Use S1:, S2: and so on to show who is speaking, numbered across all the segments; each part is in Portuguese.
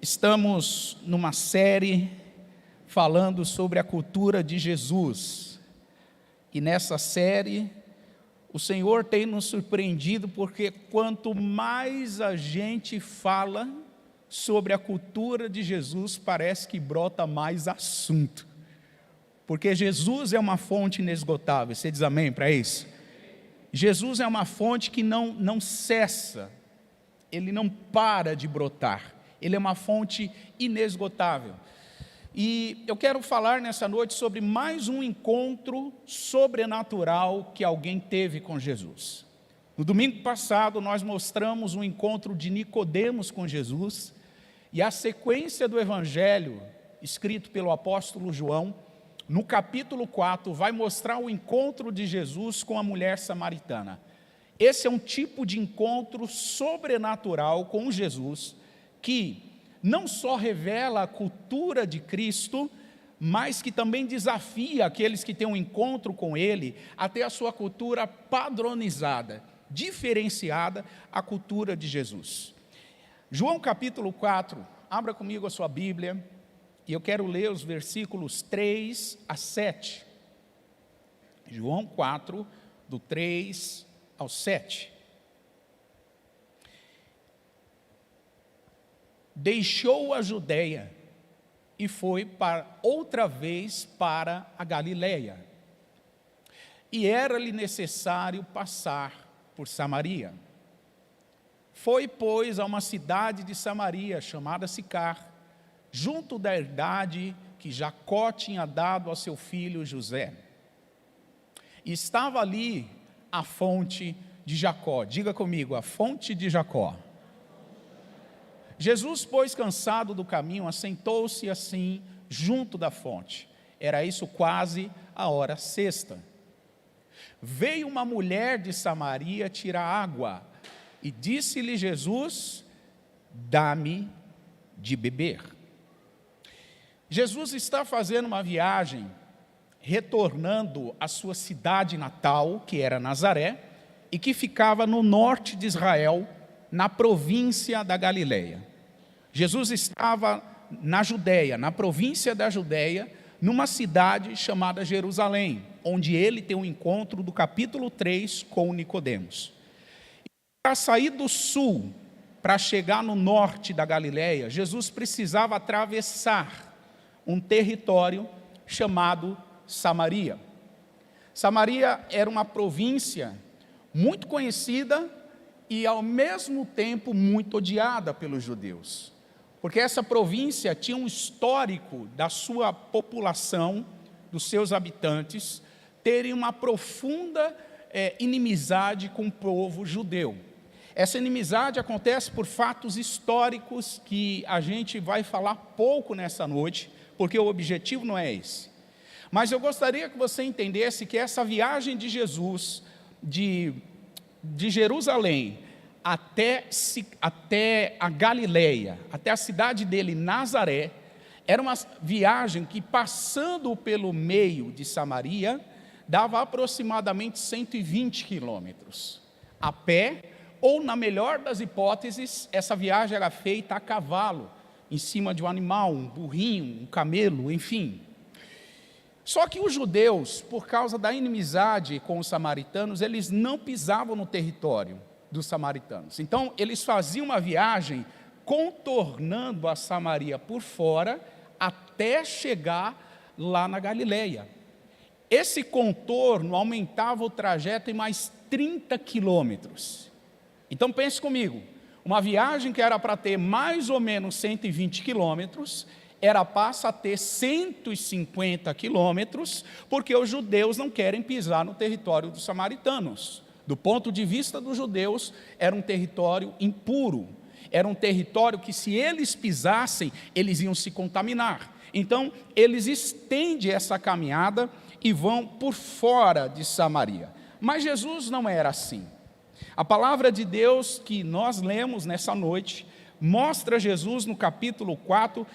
S1: Estamos numa série falando sobre a cultura de Jesus. E nessa série, o Senhor tem nos surpreendido, porque quanto mais a gente fala sobre a cultura de Jesus, parece que brota mais assunto. Porque Jesus é uma fonte inesgotável. Você diz amém para isso? Jesus é uma fonte que não cessa, ele não para de brotar. Ele é uma fonte inesgotável. E eu quero falar nessa noite sobre mais um encontro sobrenatural que alguém teve com Jesus. No domingo passado nós mostramos um encontro de Nicodemos com Jesus, e a sequência do evangelho, escrito pelo apóstolo João, no capítulo 4, vai mostrar o encontro de Jesus com a mulher samaritana. Esse é um tipo de encontro sobrenatural com Jesus, que não só revela a cultura de Cristo, mas que também desafia aqueles que têm um encontro com Ele a ter a sua cultura padronizada, diferenciada à cultura de Jesus. João capítulo 4, abra comigo a sua Bíblia, e eu quero ler os versículos 3 a 7. João 4, do 3 ao 7. Deixou a Judeia e foi outra vez para a Galileia. E era-lhe necessário passar por Samaria. Foi, pois, a uma cidade de Samaria, chamada Sicar, junto da herdade que Jacó tinha dado ao seu filho José. E estava ali a fonte de Jacó. Diga comigo, a fonte de Jacó. Jesus, pois, cansado do caminho, assentou-se assim junto da fonte. Era isso quase a hora sexta. Veio uma mulher de Samaria tirar água, e disse-lhe Jesus: dá-me de beber. Jesus está fazendo uma viagem, retornando à sua cidade natal, que era Nazaré, e que ficava no norte de Israel, na província da Galileia. Jesus estava na Judeia, na província da Judeia, numa cidade chamada Jerusalém, onde ele tem um encontro do capítulo 3 com Nicodemos. Para sair do sul, para chegar no norte da Galileia, Jesus precisava atravessar um território chamado Samaria. Samaria era uma província muito conhecida e ao mesmo tempo muito odiada pelos judeus, porque essa província tinha um histórico da sua população, dos seus habitantes, terem uma profunda inimizade com o povo judeu. Essa inimizade acontece por fatos históricos que a gente vai falar pouco nessa noite, porque o objetivo não é esse. Mas eu gostaria que você entendesse que essa viagem de Jesus, de Jerusalém até a Galileia, até a cidade dele, Nazaré, era uma viagem que, passando pelo meio de Samaria, dava aproximadamente 120 quilômetros. A pé, ou na melhor das hipóteses, essa viagem era feita a cavalo, em cima de um animal, um burrinho, um camelo, enfim. Só que os judeus, por causa da inimizade com os samaritanos, eles não pisavam no território dos samaritanos. Então, eles faziam uma viagem contornando a Samaria por fora, até chegar lá na Galileia. Esse contorno aumentava o trajeto em mais 30 quilômetros. Então, pense comigo, uma viagem que era para ter mais ou menos 120 quilômetros, passa a ter 150 quilômetros, porque os judeus não querem pisar no território dos samaritanos. Do ponto de vista dos judeus, era um território impuro, era um território que, se eles pisassem, eles iam se contaminar. Então, eles estendem essa caminhada e vão por fora de Samaria. Mas Jesus não era assim. A palavra de Deus que nós lemos nessa noite mostra Jesus no capítulo 4,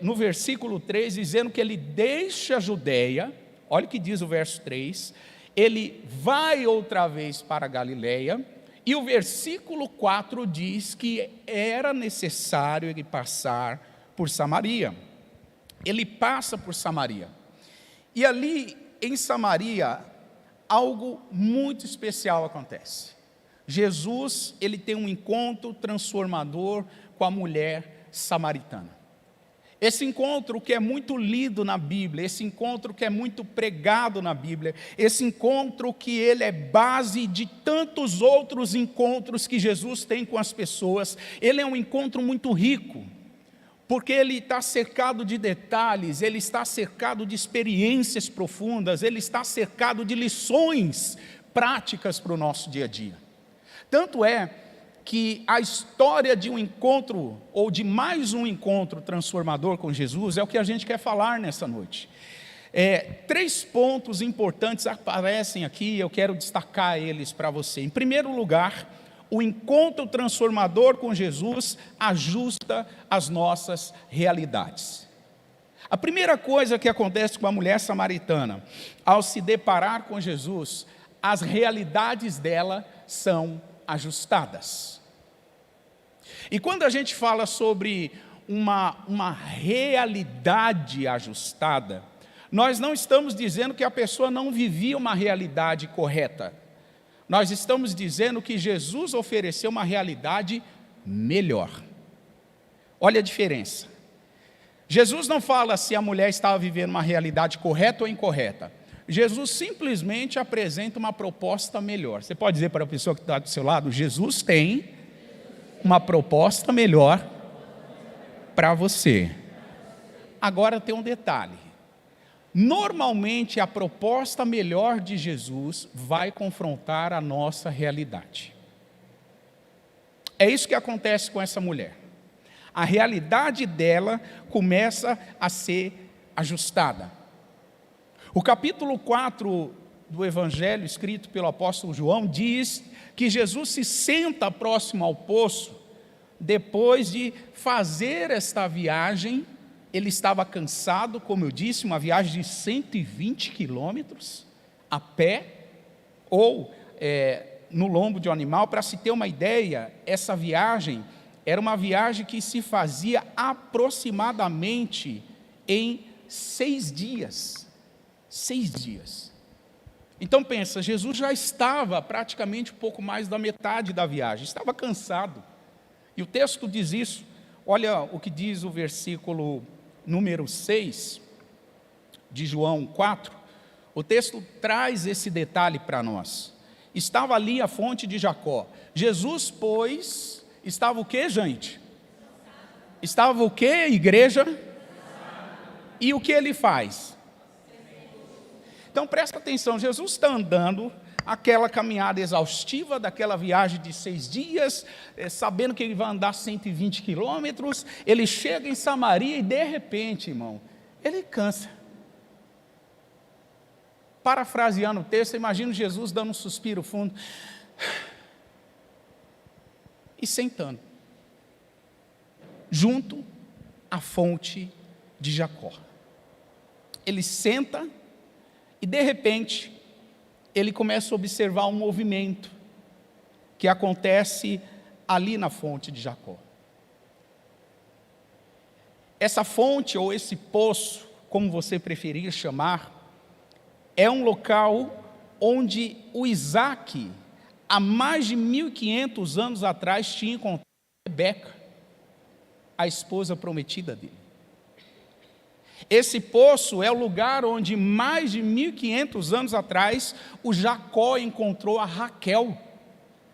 S1: no versículo 3, dizendo que ele deixa a Judeia. Olha o que diz o verso 3, ele vai outra vez para a Galileia, E o versículo 4 diz que era necessário ele passar por Samaria. Ele passa por Samaria. E ali em Samaria, algo muito especial acontece. Jesus, ele tem um encontro transformador com a mulher samaritana. Esse encontro que é muito lido na Bíblia, esse encontro que é muito pregado na Bíblia, esse encontro que ele é base de tantos outros encontros que Jesus tem com as pessoas, ele é um encontro muito rico, porque ele está cercado de detalhes, ele está cercado de experiências profundas, ele está cercado de lições práticas para o nosso dia a dia. Tanto é que a história de um encontro, ou de mais um encontro transformador com Jesus, é o que a gente quer falar nessa noite. 3 pontos importantes aparecem aqui, eu quero destacar eles para você. Em primeiro lugar, o encontro transformador com Jesus ajusta as nossas realidades. A primeira coisa que acontece com a mulher samaritana, ao se deparar com Jesus, as realidades dela são ajustadas. E quando a gente fala sobre uma realidade ajustada, nós não estamos dizendo que a pessoa não vivia uma realidade correta. Nós estamos dizendo que Jesus ofereceu uma realidade melhor. Olha a diferença. Jesus não fala se a mulher estava vivendo uma realidade correta ou incorreta. Jesus simplesmente apresenta uma proposta melhor. Você pode dizer para a pessoa que está do seu lado: Jesus tem uma proposta melhor para você. Agora tem um detalhe. Normalmente a proposta melhor de Jesus vai confrontar a nossa realidade. É isso que acontece com essa mulher. A realidade dela começa a ser ajustada. O capítulo 4 do Evangelho, escrito pelo apóstolo João, diz que Jesus se senta próximo ao poço, depois de fazer esta viagem. Ele estava cansado, como eu disse, uma viagem de 120 quilômetros, a pé, ou no lombo de um animal. Para se ter uma ideia, essa viagem era uma viagem que se fazia aproximadamente em 6 dias. 6 dias. Então pensa, Jesus já estava praticamente um pouco mais da metade da viagem, estava cansado. E o texto diz isso. Olha o que diz o versículo número 6 de João 4. O texto traz esse detalhe para nós. Estava ali a fonte de Jacó. Jesus, pois, estava o que, gente? Estava o que, igreja? E o que ele faz? Então presta atenção, Jesus está andando aquela caminhada exaustiva daquela viagem de 6 dias, sabendo que ele vai andar 120 quilômetros, ele chega em Samaria e de repente, irmão, ele cansa. Parafraseando o texto, imagino Jesus dando um suspiro fundo e sentando junto à fonte de Jacó. Ele senta e de repente ele começa a observar um movimento que acontece ali na fonte de Jacó. Essa fonte, ou esse poço, como você preferir chamar, é um local onde o Isaac, há mais de 1500 anos atrás, tinha encontrado Rebeca, a esposa prometida dele. Esse poço é o lugar onde mais de 1500 anos atrás o Jacó encontrou a Raquel,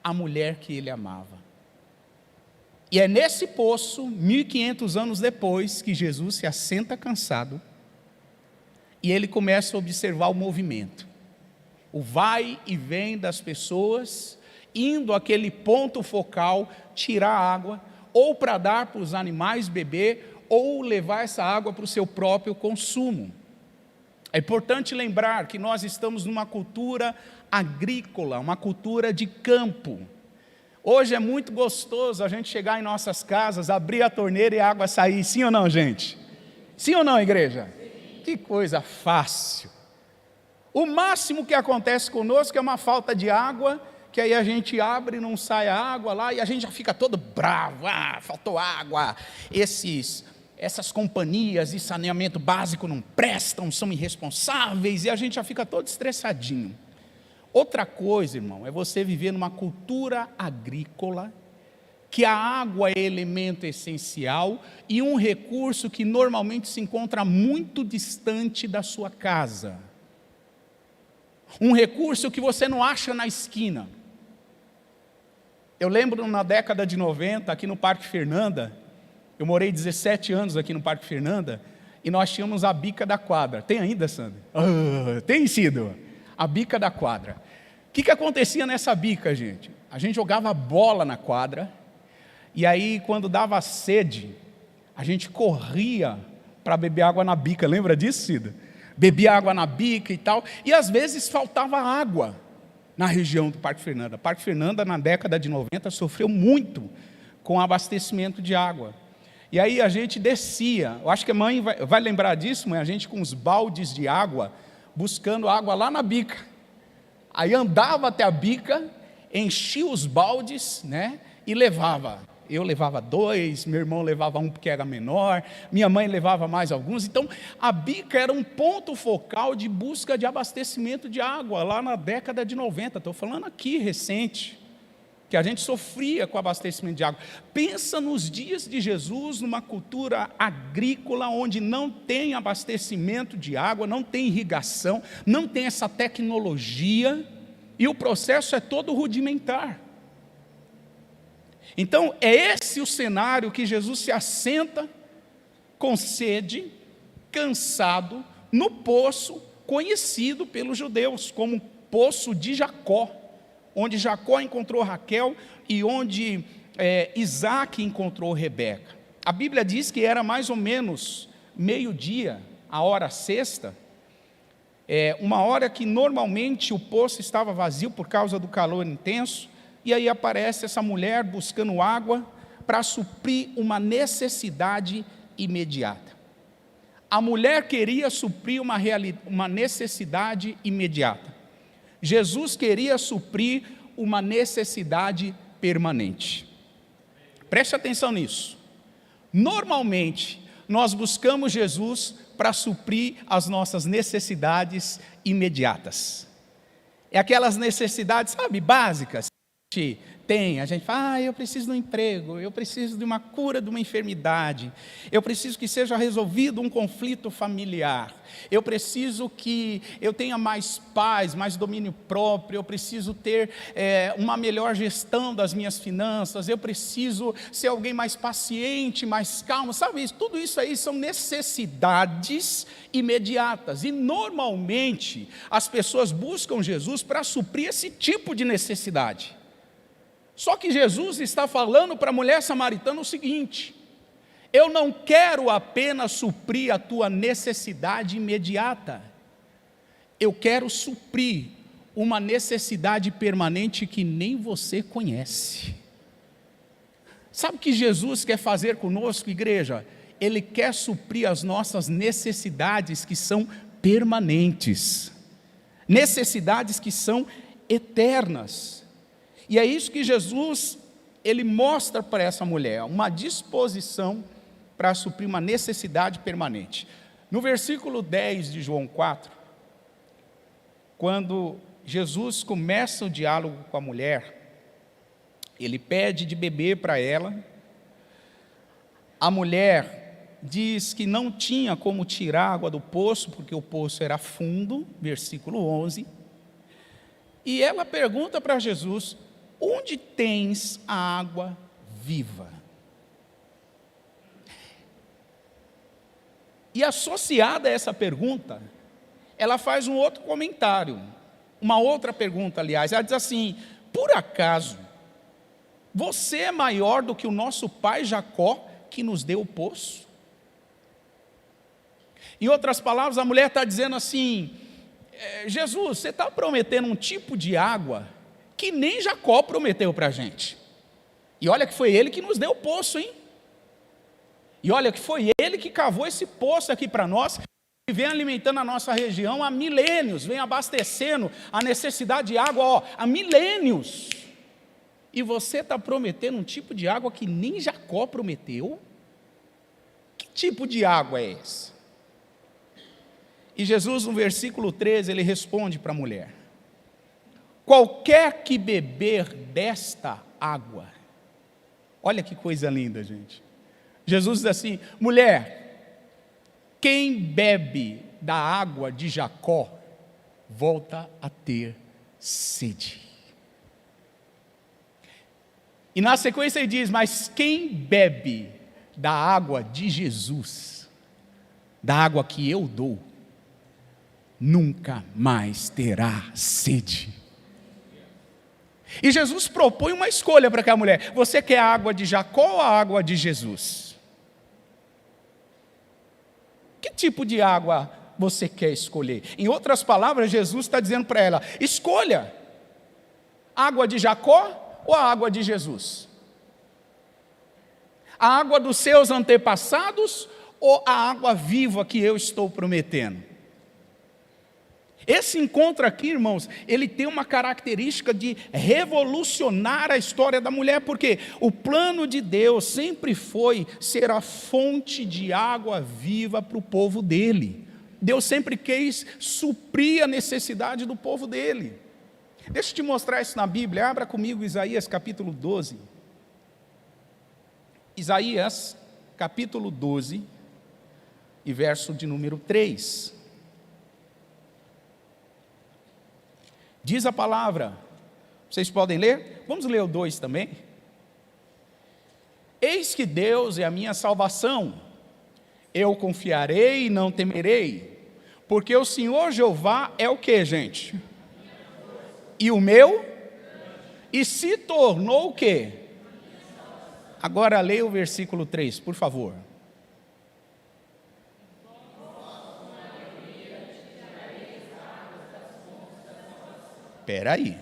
S1: a mulher que ele amava. E é nesse poço, 1500 anos depois, que Jesus se assenta cansado e ele começa a observar o movimento, o vai e vem das pessoas, indo àquele ponto focal, tirar água, ou para dar para os animais beber, ou levar essa água para o seu próprio consumo. É importante lembrar que nós estamos numa cultura agrícola, uma cultura de campo. Hoje é muito gostoso a gente chegar em nossas casas, abrir a torneira e a água sair, sim ou não, gente? Sim ou não, igreja? Que coisa fácil. O máximo que acontece conosco é uma falta de água que aí a gente abre e não sai a água lá, e a gente já fica todo bravo, faltou água, essas companhias de saneamento básico não prestam, são irresponsáveis, e a gente já fica todo estressadinho. Outra coisa, irmão, é você viver numa cultura agrícola, que a água é elemento essencial e um recurso que normalmente se encontra muito distante da sua casa. Um recurso que você não acha na esquina. Eu lembro na década de 90, aqui no Parque Fernanda, eu morei 17 anos aqui no Parque Fernanda, e nós tínhamos a bica da quadra. Tem ainda, Sandra? Tem sido. A bica da quadra. O que acontecia nessa bica, gente? A gente jogava bola na quadra, e aí quando dava sede, a gente corria para beber água na bica. Lembra disso, Cida? Bebia água na bica e tal, e às vezes faltava água na região do Parque Fernanda. O Parque Fernanda, na década de 90, sofreu muito com o abastecimento de água. E aí a gente descia, eu acho que a mãe vai lembrar disso, mãe, a gente com os baldes de água, buscando água lá na bica. Aí andava até a bica, enchia os baldes, né, e levava. Eu levava 2, meu irmão levava um porque era menor, minha mãe levava mais alguns. Então, a bica era um ponto focal de busca de abastecimento de água, lá na década de 90. Estou falando aqui, recente, que a gente sofria com abastecimento de água. Pensa nos dias de Jesus, numa cultura agrícola, onde não tem abastecimento de água, não tem irrigação, não tem essa tecnologia, e o processo é todo rudimentar. Então, é esse o cenário que Jesus se assenta com sede, cansado, no poço conhecido pelos judeus como Poço de Jacó, onde Jacó encontrou Raquel e onde Isaac encontrou Rebeca. A Bíblia diz que era mais ou menos meio-dia, a hora sexta, uma hora que normalmente o poço estava vazio por causa do calor intenso. E aí aparece essa mulher buscando água para suprir uma necessidade imediata. A mulher queria suprir uma necessidade imediata. Jesus queria suprir uma necessidade permanente. Preste atenção nisso. Normalmente, nós buscamos Jesus para suprir as nossas necessidades imediatas. É aquelas necessidades, sabe, básicas. A gente fala, eu preciso de um emprego, eu preciso de uma cura de uma enfermidade, eu preciso que seja resolvido um conflito familiar, eu preciso que eu tenha mais paz, mais domínio próprio, eu preciso ter uma melhor gestão das minhas finanças, eu preciso ser alguém mais paciente, mais calmo, sabe isso? Tudo isso aí são necessidades imediatas, e normalmente as pessoas buscam Jesus para suprir esse tipo de necessidade. Só que Jesus está falando para a mulher samaritana o seguinte: eu não quero apenas suprir a tua necessidade imediata, eu quero suprir uma necessidade permanente que nem você conhece. Sabe o que Jesus quer fazer conosco, igreja? Ele quer suprir as nossas necessidades que são permanentes, necessidades que são eternas. E é isso que Jesus, ele mostra para essa mulher, uma disposição para suprir uma necessidade permanente. No versículo 10 de João 4, quando Jesus começa o diálogo com a mulher, ele pede de beber para ela, a mulher diz que não tinha como tirar água do poço, porque o poço era fundo, versículo 11, e ela pergunta para Jesus: onde tens a água viva? E associada a essa pergunta, ela faz um outro comentário, uma outra pergunta, aliás. Ela diz assim: por acaso você é maior do que o nosso pai Jacó, que nos deu o poço? Em outras palavras, a mulher está dizendo assim: Jesus, você está prometendo um tipo de água que nem Jacó prometeu para a gente. E olha que foi ele que nos deu o poço, hein? E olha que foi ele que cavou esse poço aqui para nós. vem alimentando a nossa região há milênios, vem abastecendo a necessidade de água há milênios. E você está prometendo um tipo de água que nem Jacó prometeu? Que tipo de água é esse? E Jesus, no versículo 13, ele responde para a mulher: qualquer que beber desta água. Olha que coisa linda, gente. Jesus diz assim: mulher, quem bebe da água de Jacó, volta a ter sede. E na sequência ele diz: mas quem bebe da água de Jesus, da água que eu dou, nunca mais terá sede. E Jesus propõe uma escolha para aquela mulher: você quer a água de Jacó ou a água de Jesus? Que tipo de água você quer escolher? Em outras palavras, Jesus está dizendo para ela: escolha, água de Jacó ou a água de Jesus? A água dos seus antepassados ou a água viva que eu estou prometendo? Esse encontro aqui, irmãos, ele tem uma característica de revolucionar a história da mulher, porque o plano de Deus sempre foi ser a fonte de água viva para o povo dele. Deus sempre quis suprir a necessidade do povo dele. Deixa eu te mostrar isso na Bíblia. Abra comigo Isaías capítulo 12. Isaías capítulo 12 e verso de número 3. Diz a palavra, vocês podem ler? Vamos ler o 2 também. Eis que Deus é a minha salvação, eu confiarei e não temerei, porque o Senhor Jeová é o que, gente? E o meu? E se tornou o quê? Agora leia o versículo 3, por favor. Espera aí.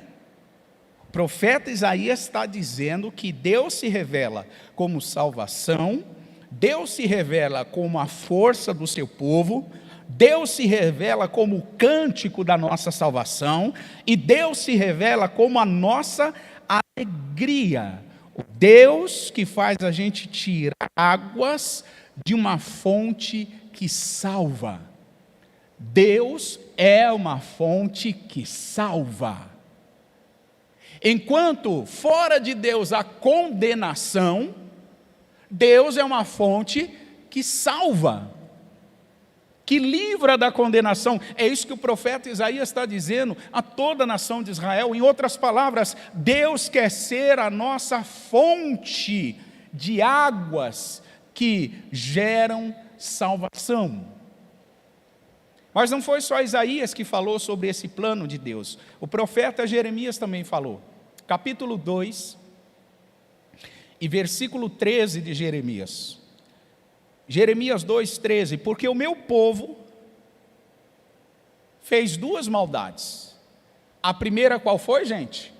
S1: O profeta Isaías está dizendo que Deus se revela como salvação, Deus se revela como a força do seu povo, Deus se revela como o cântico da nossa salvação, e Deus se revela como a nossa alegria. O Deus que faz a gente tirar águas de uma fonte que salva. Deus é uma fonte que salva. Enquanto fora de Deus há condenação, Deus é uma fonte que salva, que livra da condenação. É isso que o profeta Isaías está dizendo a toda a nação de Israel. Em outras palavras, Deus quer ser a nossa fonte de águas que geram salvação. Mas não foi só Isaías que falou sobre esse plano de Deus. O profeta Jeremias também falou. Capítulo 2 e versículo 13 de Jeremias. Jeremias 2,13. Porque o meu povo fez duas maldades. A primeira qual foi, gente?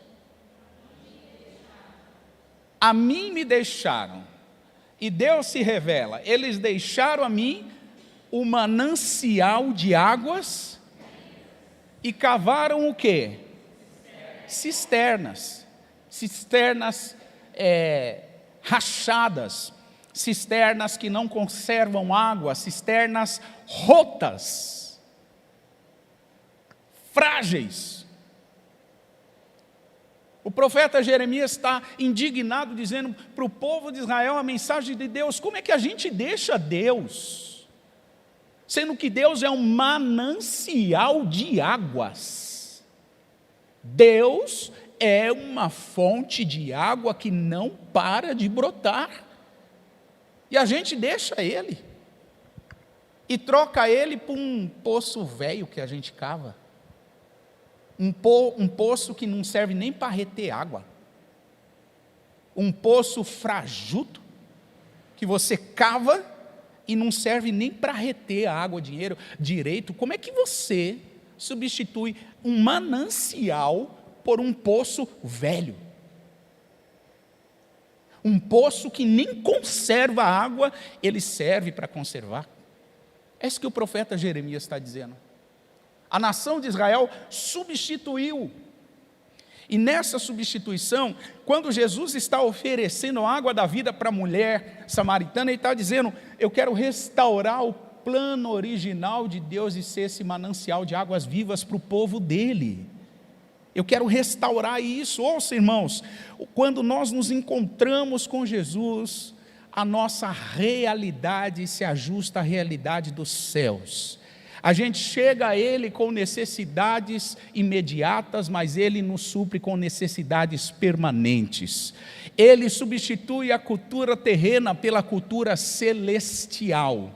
S1: A mim me deixaram. E Deus se revela. Eles deixaram a mim o manancial de águas e cavaram o quê? Cisternas rachadas, cisternas que não conservam água, cisternas rotas, frágeis. O profeta Jeremias está indignado, dizendo para o povo de Israel a mensagem de Deus: como é que a gente deixa Deus? Sendo que Deus é um manancial de águas. Deus é uma fonte de água que não para de brotar. E a gente deixa Ele. E troca Ele por um poço velho que a gente cava. Um poço que não serve nem para reter água. Um poço frajuto que você cava e não serve nem para reter a água, dinheiro direito. Como é que você substitui um manancial por um poço velho? Um poço que nem conserva água, ele serve para conservar. É isso que o profeta Jeremias está dizendo. A nação de Israel substituiu. E nessa substituição, quando Jesus está oferecendo a água da vida para a mulher samaritana, ele está dizendo: eu quero restaurar o plano original de Deus de ser esse manancial de águas vivas para o povo dele. Eu quero restaurar isso. Ouça, irmãos, quando nós nos encontramos com Jesus, a nossa realidade se ajusta à realidade dos céus. A gente chega a Ele com necessidades imediatas, mas Ele nos supre com necessidades permanentes. Ele substitui a cultura terrena pela cultura celestial.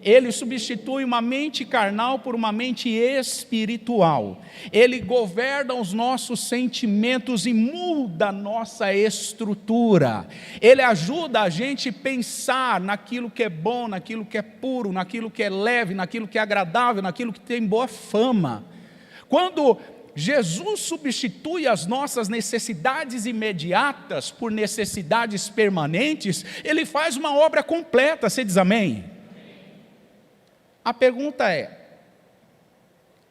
S1: Ele substitui uma mente carnal por uma mente espiritual. Ele governa os nossos sentimentos e muda a nossa estrutura. Ele ajuda a gente a pensar naquilo que é bom, naquilo que é puro, naquilo que é leve, naquilo que é agradável, naquilo que tem boa fama. Quando Jesus substitui as nossas necessidades imediatas por necessidades permanentes, Ele faz uma obra completa. Você diz amém? A pergunta é: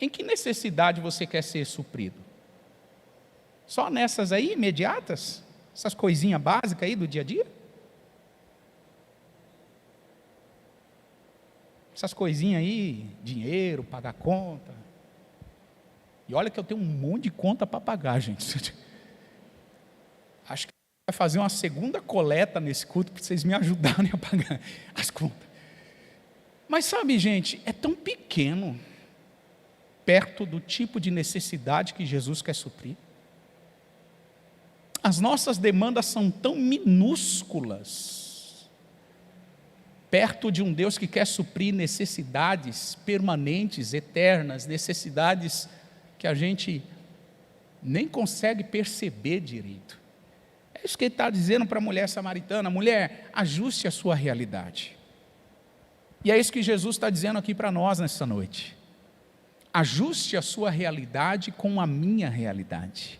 S1: em que necessidade você quer ser suprido? Só nessas aí, imediatas? Essas coisinhas básicas aí do dia a dia? Essas coisinhas aí, dinheiro, pagar conta. E olha que eu tenho um monte de conta para pagar, gente. Acho que vai fazer uma segunda coleta nesse culto para vocês me ajudarem a pagar as contas. Mas sabe, gente, é tão pequeno perto do tipo de necessidade que Jesus quer suprir. As nossas demandas são tão minúsculas perto de um Deus que quer suprir necessidades permanentes, eternas, necessidades que a gente nem consegue perceber direito. É isso que ele está dizendo para a mulher samaritana: mulher, ajuste a sua realidade. E é isso que Jesus está dizendo aqui para nós nessa noite. Ajuste a sua realidade com a minha realidade.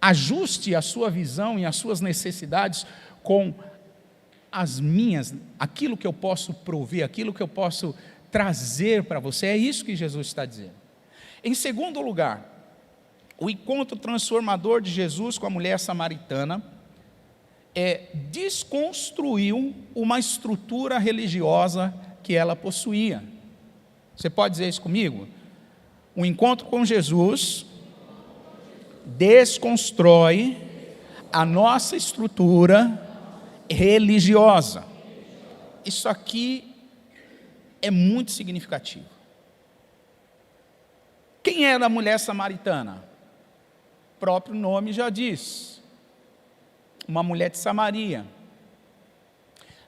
S1: Ajuste a sua visão e as suas necessidades com as minhas, aquilo que eu posso prover, aquilo que eu posso trazer para você. É isso que Jesus está dizendo. Em segundo lugar, o encontro transformador de Jesus com a mulher samaritana desconstruiu uma estrutura religiosa que ela possuía. Você pode dizer isso comigo? O encontro com Jesus desconstrói a nossa estrutura religiosa. Isso aqui é muito significativo. Quem era a mulher samaritana? O próprio nome já diz. Uma mulher de Samaria,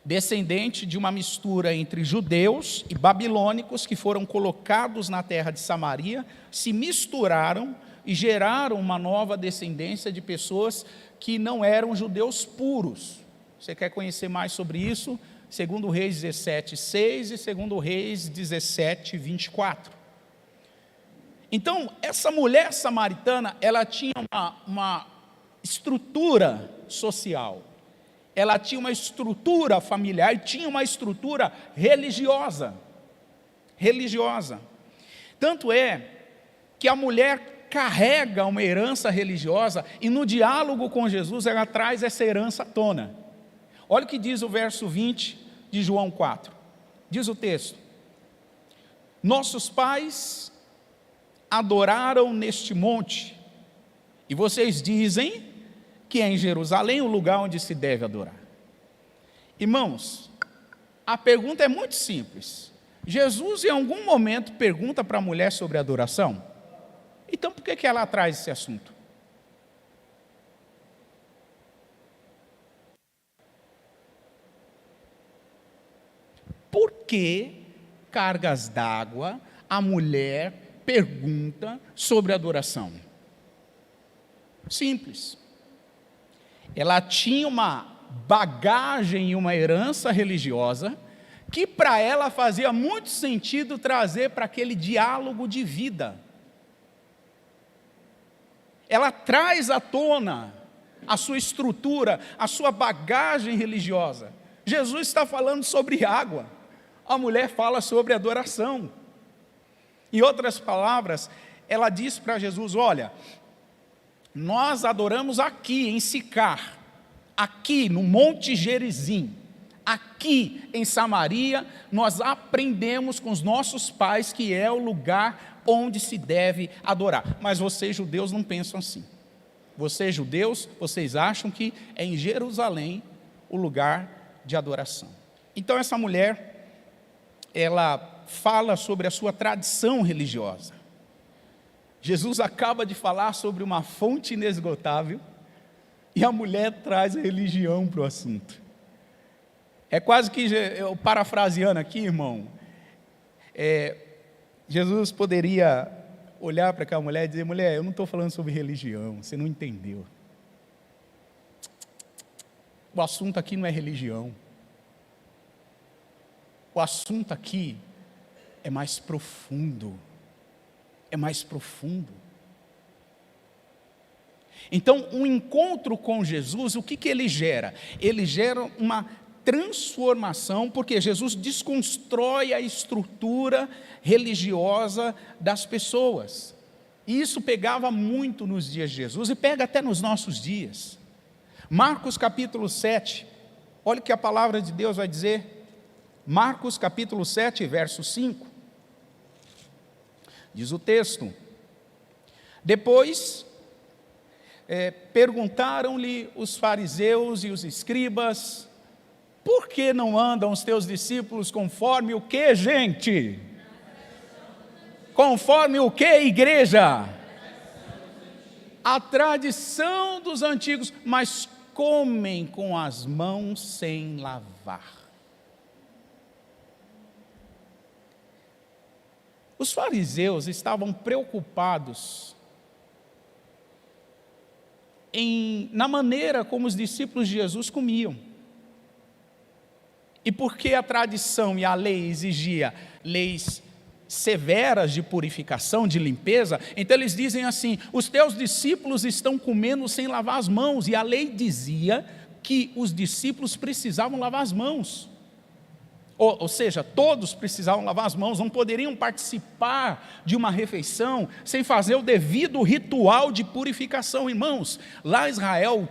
S1: descendente de uma mistura entre judeus e babilônicos que foram colocados na terra de Samaria, se misturaram e geraram uma nova descendência de pessoas que não eram judeus puros. Você quer conhecer mais sobre isso? 2 Reis 17:6 e 2 Reis 17:24. Então, essa mulher samaritana, ela tinha uma estrutura social, ela tinha uma estrutura familiar e tinha uma estrutura religiosa. Tanto é que a mulher carrega uma herança religiosa e no diálogo com Jesus ela traz essa herança à tona. Olha o que diz o verso 20 de João 4. Diz o texto: nossos pais adoraram neste monte, e vocês dizem que é em Jerusalém o lugar onde se deve adorar. Irmãos, a pergunta é muito simples. Jesus em algum momento pergunta para a mulher sobre adoração? Então por que ela traz esse assunto? Por que cargas d'água a mulher pergunta sobre adoração? Simples. Ela tinha uma bagagem e uma herança religiosa que para ela fazia muito sentido trazer para aquele diálogo de vida. Ela traz à tona a sua estrutura, a sua bagagem religiosa. Jesus está falando sobre água. A mulher fala sobre adoração. Em outras palavras, ela diz para Jesus: olha, nós adoramos aqui em Sicar, aqui no Monte Gerizim, aqui em Samaria, nós aprendemos com os nossos pais que é o lugar onde se deve adorar. Mas vocês judeus não pensam assim. Vocês judeus, vocês acham que é em Jerusalém o lugar de adoração. Então essa mulher, ela fala sobre a sua tradição religiosa. Jesus acaba de falar sobre uma fonte inesgotável e a mulher traz a religião para o assunto. É quase que, eu parafraseando aqui, irmão, Jesus poderia olhar para aquela mulher e dizer: mulher, eu não estou falando sobre religião, você não entendeu. O assunto aqui não é religião. O assunto aqui é mais profundo. É mais profundo. Então, um encontro com Jesus, o que ele gera? Ele gera uma transformação, porque Jesus desconstrói a estrutura religiosa das pessoas. E isso pegava muito nos dias de Jesus e pega até nos nossos dias. Marcos capítulo 7, olha o que a palavra de Deus vai dizer. Marcos capítulo 7, verso 5. Diz o texto: depois perguntaram-lhe os fariseus e os escribas: por que não andam os teus discípulos conforme o que, gente? Conforme o que, igreja? A tradição dos antigos, mas comem com as mãos sem lavar. Os fariseus estavam preocupados na maneira como os discípulos de Jesus comiam. E porque a tradição e a lei exigia leis severas de purificação, de limpeza, então eles dizem assim: os teus discípulos estão comendo sem lavar as mãos, e a lei dizia que os discípulos precisavam lavar as mãos. Ou seja, todos precisavam lavar as mãos, não poderiam participar de uma refeição sem fazer o devido ritual de purificação. Irmãos, lá em Israel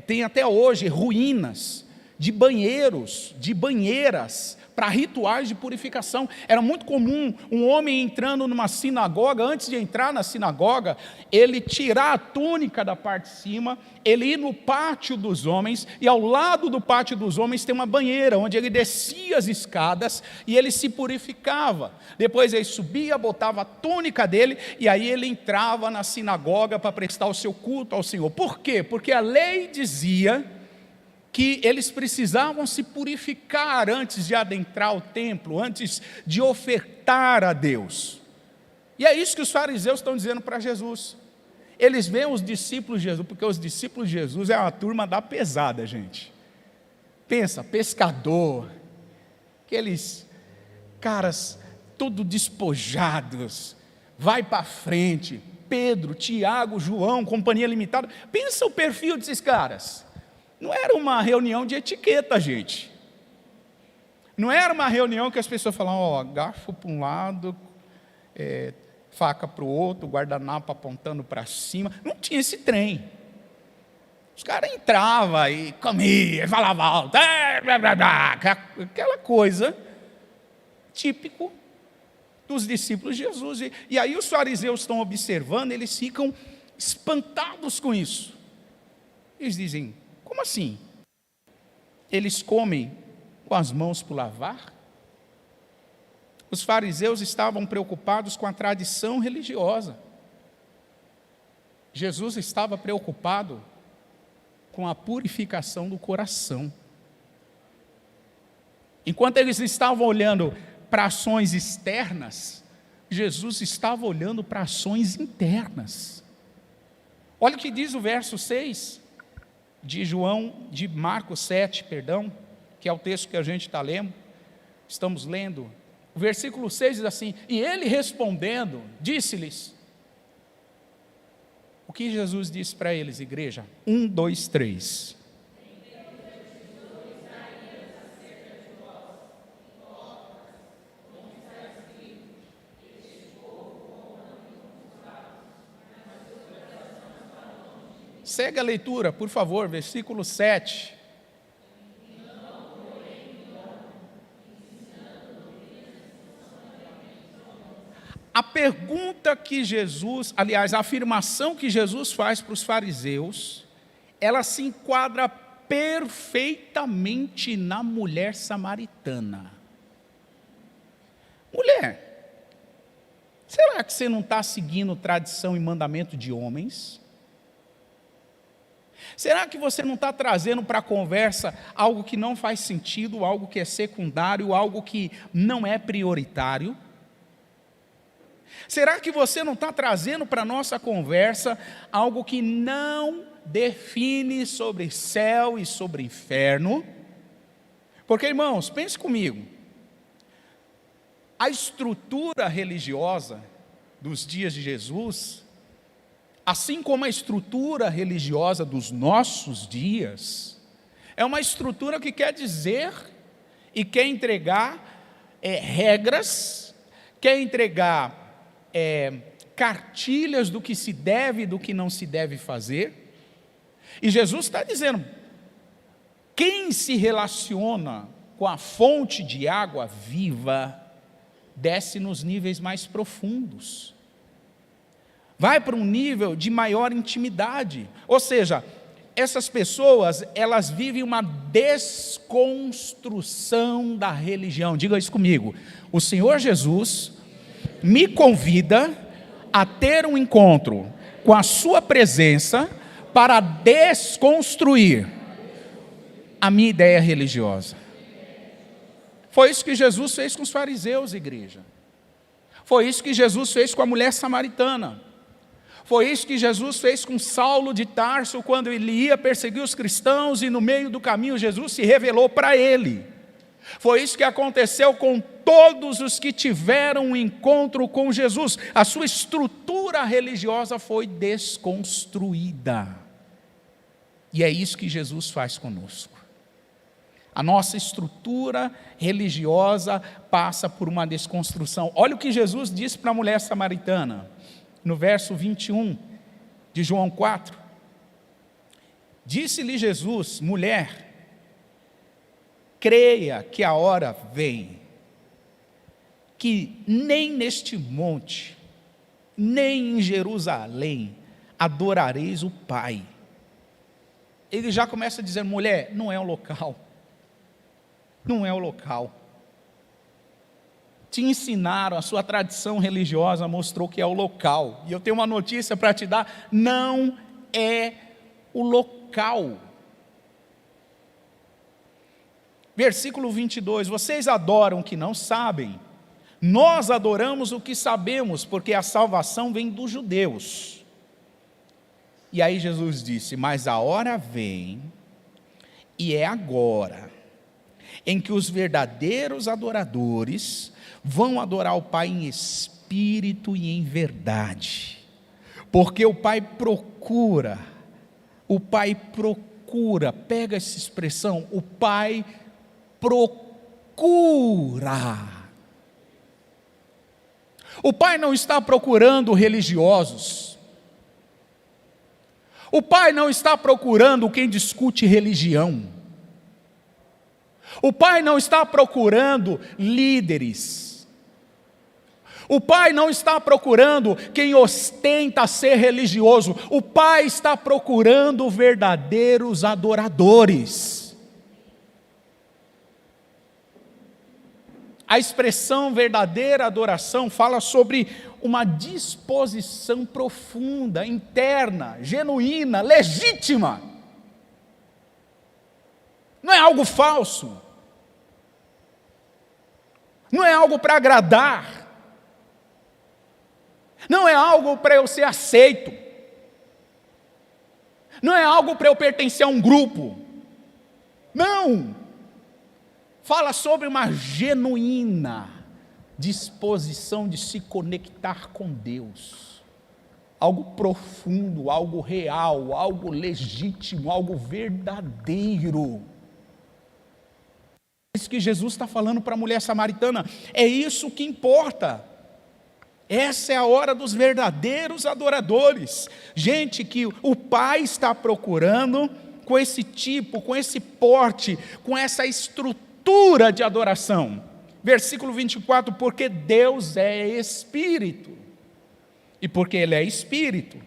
S1: tem até hoje ruínas de banheiros, de banheiras, para rituais de purificação. Era muito comum um homem entrando numa sinagoga, antes de entrar na sinagoga, ele tirar a túnica da parte de cima, ele ir no pátio dos homens, e ao lado do pátio dos homens tem uma banheira, onde ele descia as escadas e ele se purificava. Depois ele subia, botava a túnica dele, e aí ele entrava na sinagoga para prestar o seu culto ao Senhor. Por quê? Porque a lei dizia que eles precisavam se purificar antes de adentrar o templo, antes de ofertar a Deus. E é isso que os fariseus estão dizendo para Jesus. Eles veem os discípulos de Jesus, porque os discípulos de Jesus é uma turma da pesada, gente. Pensa, pescador, aqueles caras tudo despojados, vai para frente, Pedro, Tiago, João, companhia limitada. Pensa o perfil desses caras. Não era uma reunião de etiqueta, gente. Não era uma reunião que as pessoas falavam: garfo para um lado, faca para o outro, guardanapo apontando para cima. Não tinha esse trem. Os caras entravam e comiam, falavam alto, aquela coisa típico dos discípulos de Jesus. E aí os fariseus estão observando, eles ficam espantados com isso. Eles dizem: como assim? Eles comem com as mãos por lavar? Os fariseus estavam preocupados com a tradição religiosa. Jesus estava preocupado com a purificação do coração. Enquanto eles estavam olhando para ações externas, Jesus estava olhando para ações internas. Olha o que diz o verso 6 de Marcos 7, que é o texto que a gente estamos lendo. O versículo 6 diz assim: e ele respondendo, disse-lhes. O que Jesus disse para eles, igreja? 1, 2, 3. Segue a leitura, por favor, versículo 7. A pergunta que Jesus, aliás, a afirmação que Jesus faz para os fariseus, ela se enquadra perfeitamente na mulher samaritana. Mulher, será que você não está seguindo tradição e mandamento de homens? Será que você não está trazendo para a conversa algo que não faz sentido, algo que é secundário, algo que não é prioritário? Será que você não está trazendo para a nossa conversa algo que não define sobre céu e sobre inferno? Porque, irmãos, pense comigo, a estrutura religiosa dos dias de Jesus, assim como a estrutura religiosa dos nossos dias, é uma estrutura que quer dizer e quer entregar regras, quer entregar cartilhas do que se deve e do que não se deve fazer. E Jesus está dizendo, quem se relaciona com a fonte de água viva, desce nos níveis mais profundos, vai para um nível de maior intimidade, ou seja, essas pessoas, elas vivem uma desconstrução da religião. Diga isso comigo, o Senhor Jesus me convida a ter um encontro com a sua presença para desconstruir a minha ideia religiosa. Foi isso que Jesus fez com os fariseus, igreja. Foi isso que Jesus fez com a mulher samaritana. Foi isso que Jesus fez com Saulo de Tarso, quando ele ia perseguir os cristãos e no meio do caminho Jesus se revelou para ele. Foi isso que aconteceu com todos os que tiveram um encontro com Jesus. A sua estrutura religiosa foi desconstruída. E é isso que Jesus faz conosco. A nossa estrutura religiosa passa por uma desconstrução. Olha o que Jesus disse para a mulher samaritana, no verso 21 de João 4. Disse-lhe Jesus, mulher, creia que a hora vem, que nem neste monte, nem em Jerusalém, adorareis o Pai. Ele já começa a dizer, mulher, não é o local. Não é o local. Te ensinaram, a sua tradição religiosa mostrou que é o local. E eu tenho uma notícia para te dar, não é o local. Versículo 22, vocês adoram o que não sabem, nós adoramos o que sabemos, porque a salvação vem dos judeus. E aí Jesus disse, mas a hora vem, e é agora, em que os verdadeiros adoradores vão adorar o Pai em espírito e em verdade, porque o Pai procura, pega essa expressão, o Pai procura. O Pai não está procurando religiosos. O Pai não está procurando quem discute religião. O Pai não está procurando líderes. O Pai não está procurando quem ostenta ser religioso. O Pai está procurando verdadeiros adoradores. A expressão verdadeira adoração fala sobre uma disposição profunda, interna, genuína, legítima. Não é algo falso. Não é algo para agradar. Não é algo para eu ser aceito. Não é algo para eu pertencer a um grupo. Não. Fala sobre uma genuína disposição de se conectar com Deus. Algo profundo, algo real, algo legítimo, algo verdadeiro. É isso que Jesus está falando para a mulher samaritana. É isso que importa. Essa é a hora dos verdadeiros adoradores. Gente que o Pai está procurando com esse tipo, com esse porte, com essa estrutura de adoração. Versículo 24, porque Deus é Espírito. E porque Ele é Espírito,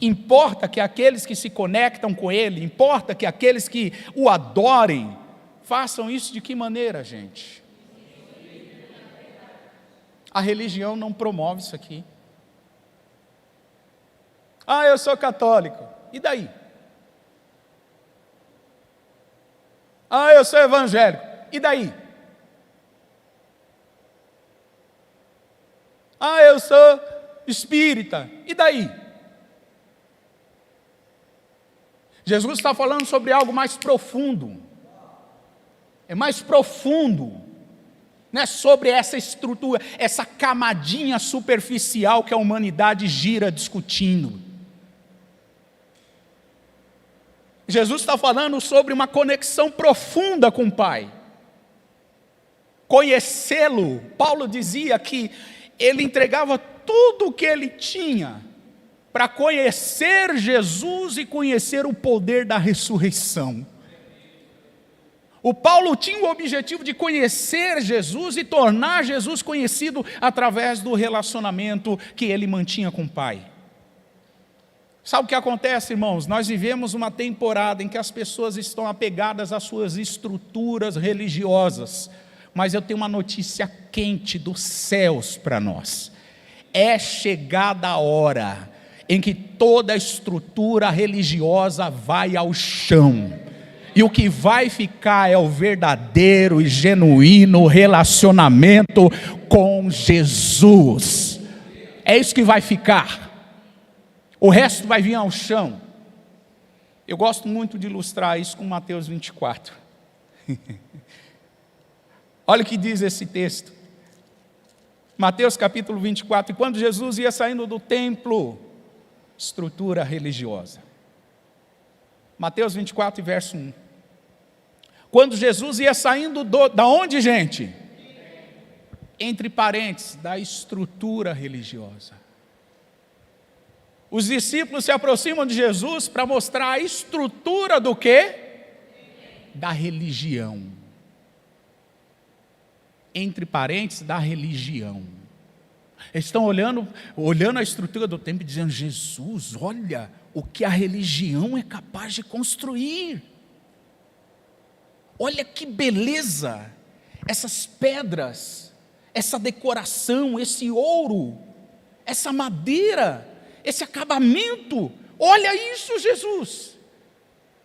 S1: importa que aqueles que se conectam com Ele, importa que aqueles que o adorem, façam isso de que maneira, gente? A religião não promove isso aqui. Ah, eu sou católico. E daí? Ah, eu sou evangélico. E daí? Ah, eu sou espírita. E daí? Jesus está falando sobre algo mais profundo. É mais profundo. Não é sobre essa estrutura, essa camadinha superficial que a humanidade gira discutindo. Jesus está falando sobre uma conexão profunda com o Pai. Conhecê-lo, Paulo dizia que ele entregava tudo o que ele tinha para conhecer Jesus e conhecer o poder da ressurreição. O Paulo tinha o objetivo de conhecer Jesus e tornar Jesus conhecido através do relacionamento que ele mantinha com o Pai. Sabe o que acontece, irmãos? Nós vivemos uma temporada em que as pessoas estão apegadas às suas estruturas religiosas, mas eu tenho uma notícia quente dos céus para nós. É chegada a hora em que toda a estrutura religiosa vai ao chão. E o que vai ficar é o verdadeiro e genuíno relacionamento com Jesus. É isso que vai ficar. O resto vai vir ao chão. Eu gosto muito de ilustrar isso com Mateus 24. Olha o que diz esse texto. Mateus capítulo 24. E quando Jesus ia saindo do templo, estrutura religiosa. Mateus 24, verso 1. Quando Jesus ia saindo da onde, gente? Entre parênteses, da estrutura religiosa. Os discípulos se aproximam de Jesus para mostrar a estrutura do quê? Da religião. Entre parênteses, da religião. Eles estão olhando a estrutura do templo e dizendo: Jesus, olha o que a religião é capaz de construir. Olha que beleza, essas pedras, essa decoração, esse ouro, essa madeira, esse acabamento. Olha isso, Jesus.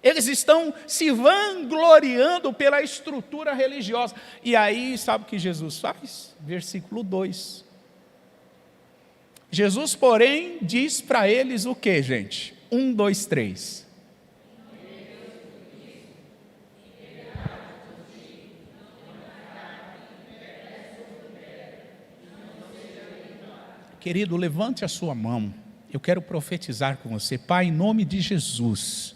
S1: Eles estão se vangloriando pela estrutura religiosa. E aí, sabe o que Jesus faz? Versículo 2. Jesus, porém, diz para eles o que, gente? 1, 2, 3. Querido, levante a sua mão. Eu quero profetizar com você. Pai, em nome de Jesus,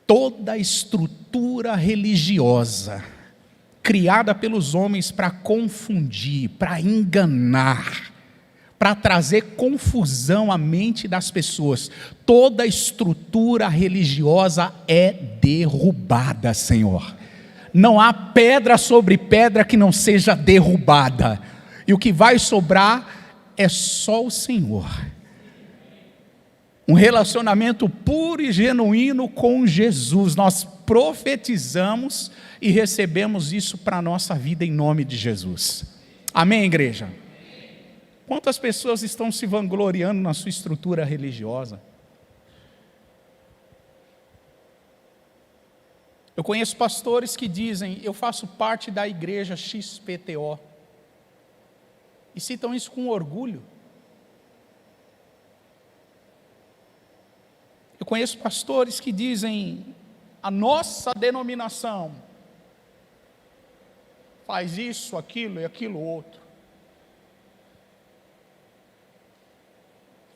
S1: toda estrutura religiosa criada pelos homens para confundir, para enganar, para trazer confusão à mente das pessoas, toda estrutura religiosa é derrubada, Senhor. Não há pedra sobre pedra que não seja derrubada, e o que vai sobrar é só o Senhor. Um relacionamento puro e genuíno com Jesus. Nós profetizamos e recebemos isso para a nossa vida em nome de Jesus. Amém, igreja? Quantas pessoas estão se vangloriando na sua estrutura religiosa? Eu conheço pastores que dizem: eu faço parte da igreja XPTO. E citam isso com orgulho. Eu conheço pastores que dizem: a nossa denominação faz isso, aquilo e aquilo outro.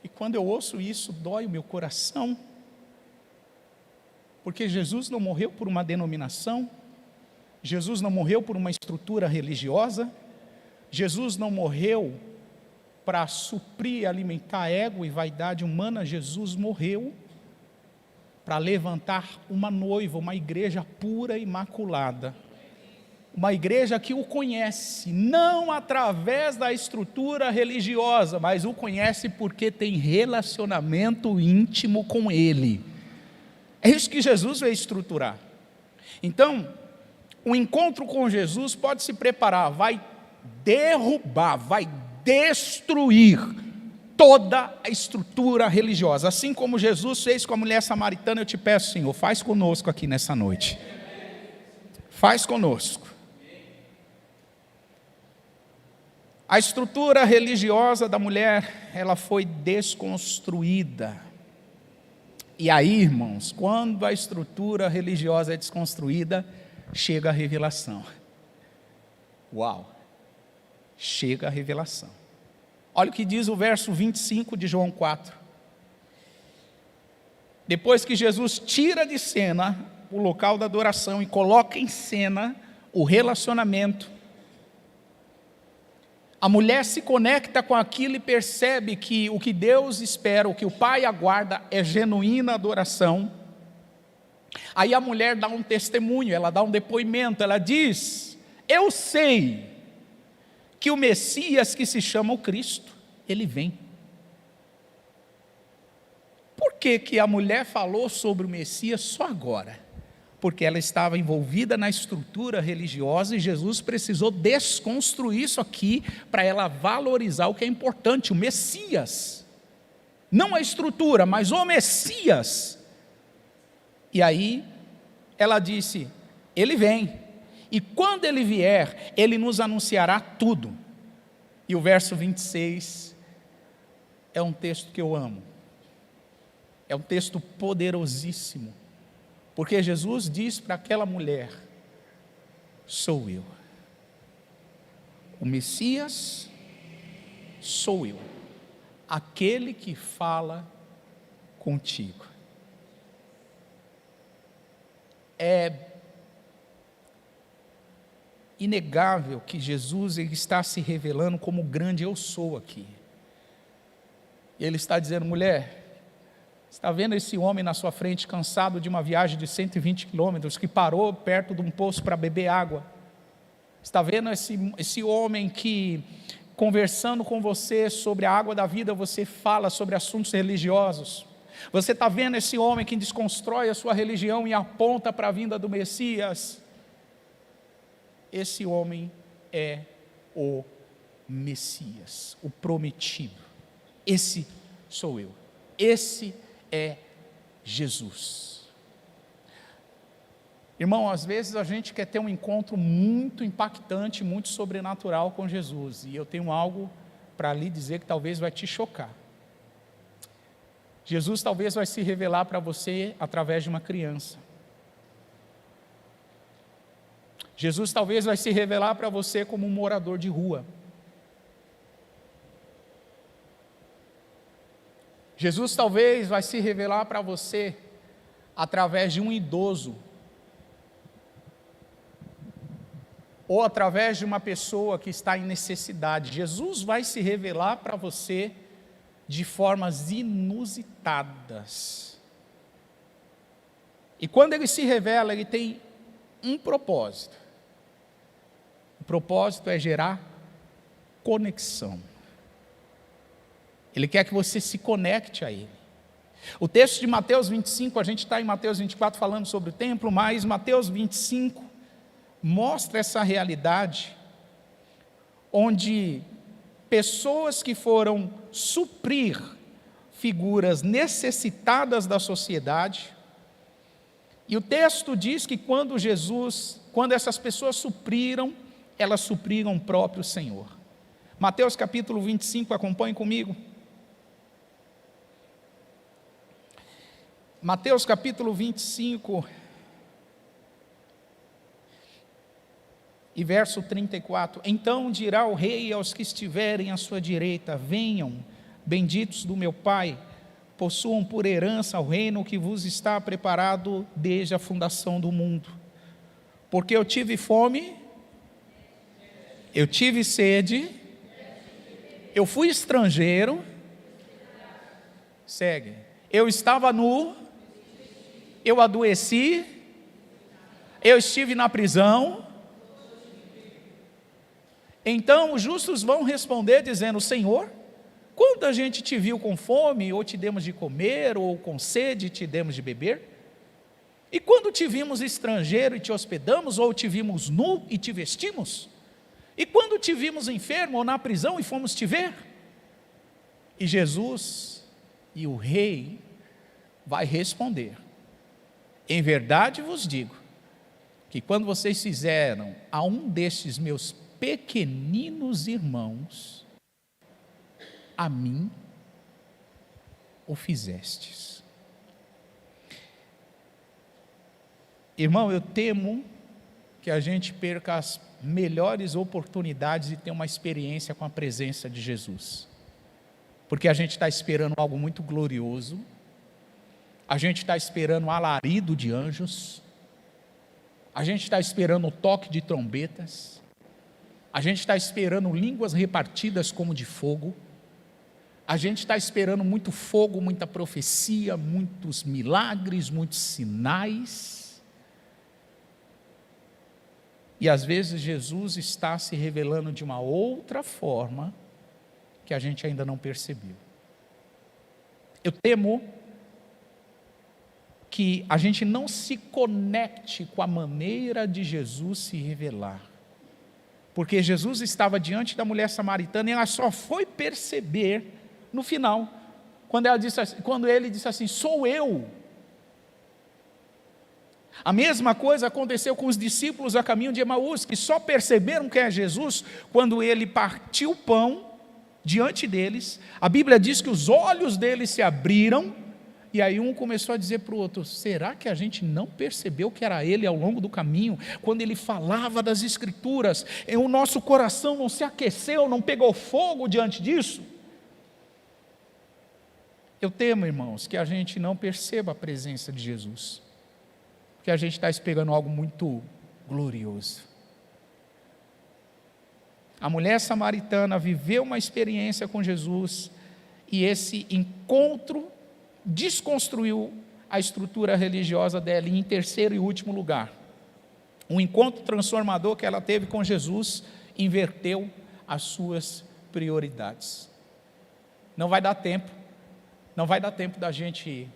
S1: E quando eu ouço isso, dói o meu coração. Porque Jesus não morreu por uma denominação, Jesus não morreu por uma estrutura religiosa, Jesus não morreu para suprir e alimentar ego e vaidade humana, Jesus morreu para levantar uma noiva, uma igreja pura e imaculada. Uma igreja que o conhece, não através da estrutura religiosa, mas o conhece porque tem relacionamento íntimo com Ele. É isso que Jesus veio estruturar. Então, o encontro com Jesus pode se preparar, vai derrubar, vai destruir toda a estrutura religiosa. Assim como Jesus fez com a mulher samaritana, eu te peço, Senhor, faz conosco aqui nessa noite. Faz conosco. A estrutura religiosa da mulher, ela foi desconstruída. E aí, irmãos, quando a estrutura religiosa é desconstruída, chega a revelação. Uau! Chega a revelação. Olha o que diz o verso 25 de João 4. Depois que Jesus tira de cena o local da adoração e coloca em cena o relacionamento, a mulher se conecta com aquilo e percebe que o que Deus espera, o que o Pai aguarda é genuína adoração. Aí a mulher dá um testemunho, ela dá um depoimento, ela diz: eu sei que o Messias, que se chama o Cristo, ele vem. Por que a mulher falou sobre o Messias só agora? Porque ela estava envolvida na estrutura religiosa e Jesus precisou desconstruir isso aqui para ela valorizar o que é importante, o Messias. Não a estrutura, mas o Messias. E aí ela disse: ele vem, e quando ele vier, ele nos anunciará tudo. E o verso 26 é um texto que eu amo, é um texto poderosíssimo, porque Jesus diz para aquela mulher: sou eu, o Messias sou eu, aquele que fala contigo. É inegável que Jesus ele está se revelando como o grande eu sou aqui. Ele está dizendo: mulher, está vendo esse homem na sua frente, cansado de uma viagem de 120 quilômetros, que parou perto de um poço para beber água? Está vendo esse homem que, conversando com você sobre a água da vida, você fala sobre assuntos religiosos? Você está vendo esse homem que desconstrói a sua religião e aponta para a vinda do Messias? Esse homem é o Messias, o prometido. Esse sou eu. Esse é Jesus. Irmão, às vezes a gente quer ter um encontro muito impactante, muito sobrenatural com Jesus, e eu tenho algo para lhe dizer que talvez vai te chocar. Jesus talvez vai se revelar para você através de uma criança. Jesus talvez vai se revelar para você como um morador de rua. Jesus talvez vai se revelar para você através de um idoso, ou através de uma pessoa que está em necessidade. Jesus vai se revelar para você de formas inusitadas. E quando ele se revela, ele tem um propósito. O propósito é gerar conexão. Ele quer que você se conecte a Ele. O texto de Mateus 25, a gente está em Mateus 24 falando sobre o templo, mas Mateus 25 mostra essa realidade, onde pessoas que foram suprir figuras necessitadas da sociedade, e o texto diz que quando essas pessoas supriram, elas supriram o próprio Senhor. Mateus capítulo 25, acompanhe comigo. Mateus capítulo 25, e verso 34, então dirá o rei aos que estiverem à sua direita: venham, benditos do meu Pai, possuam por herança o reino que vos está preparado desde a fundação do mundo. Porque eu tive fome, eu tive sede, Eu fui estrangeiro. Segue. Eu estava nu. Eu adoeci. Eu estive na prisão. Então os justos vão responder dizendo: Senhor, quando a gente te viu com fome, ou te demos de comer, ou com sede, te demos de beber? E quando te vimos estrangeiro e te hospedamos, ou te vimos nu e te vestimos? E quando te vimos enfermo ou na prisão e fomos te ver? E Jesus, e o rei, vai responder: em verdade vos digo, que quando vocês fizeram a um destes meus pequeninos irmãos, a mim o fizestes. Irmão, eu temo que a gente perca as melhores oportunidades de ter uma experiência com a presença de Jesus, porque a gente está esperando algo muito glorioso, a gente está esperando um alarido de anjos, a gente está esperando o toque de trombetas, a gente está esperando línguas repartidas como de fogo, a gente está esperando muito fogo, muita profecia, muitos milagres, muitos sinais. E às vezes Jesus está se revelando de uma outra forma que a gente ainda não percebeu. Eu temo que a gente não se conecte com a maneira de Jesus se revelar. Porque Jesus estava diante da mulher samaritana e ela só foi perceber no final, quando ele disse assim: sou eu. A mesma coisa aconteceu com os discípulos a caminho de Emaús, que só perceberam que é Jesus quando ele partiu o pão diante deles. A Bíblia diz que os olhos deles se abriram, e aí um começou a dizer para o outro: será que a gente não percebeu que era ele ao longo do caminho, quando ele falava das Escrituras? O nosso coração não se aqueceu, não pegou fogo diante disso? Eu temo, irmãos, que a gente não perceba a presença de Jesus, porque a gente está esperando algo muito glorioso. A mulher samaritana viveu uma experiência com Jesus, e esse encontro desconstruiu a estrutura religiosa dela. E em terceiro e último lugar, um encontro transformador que ela teve com Jesus inverteu as suas prioridades. Não vai dar tempo da gente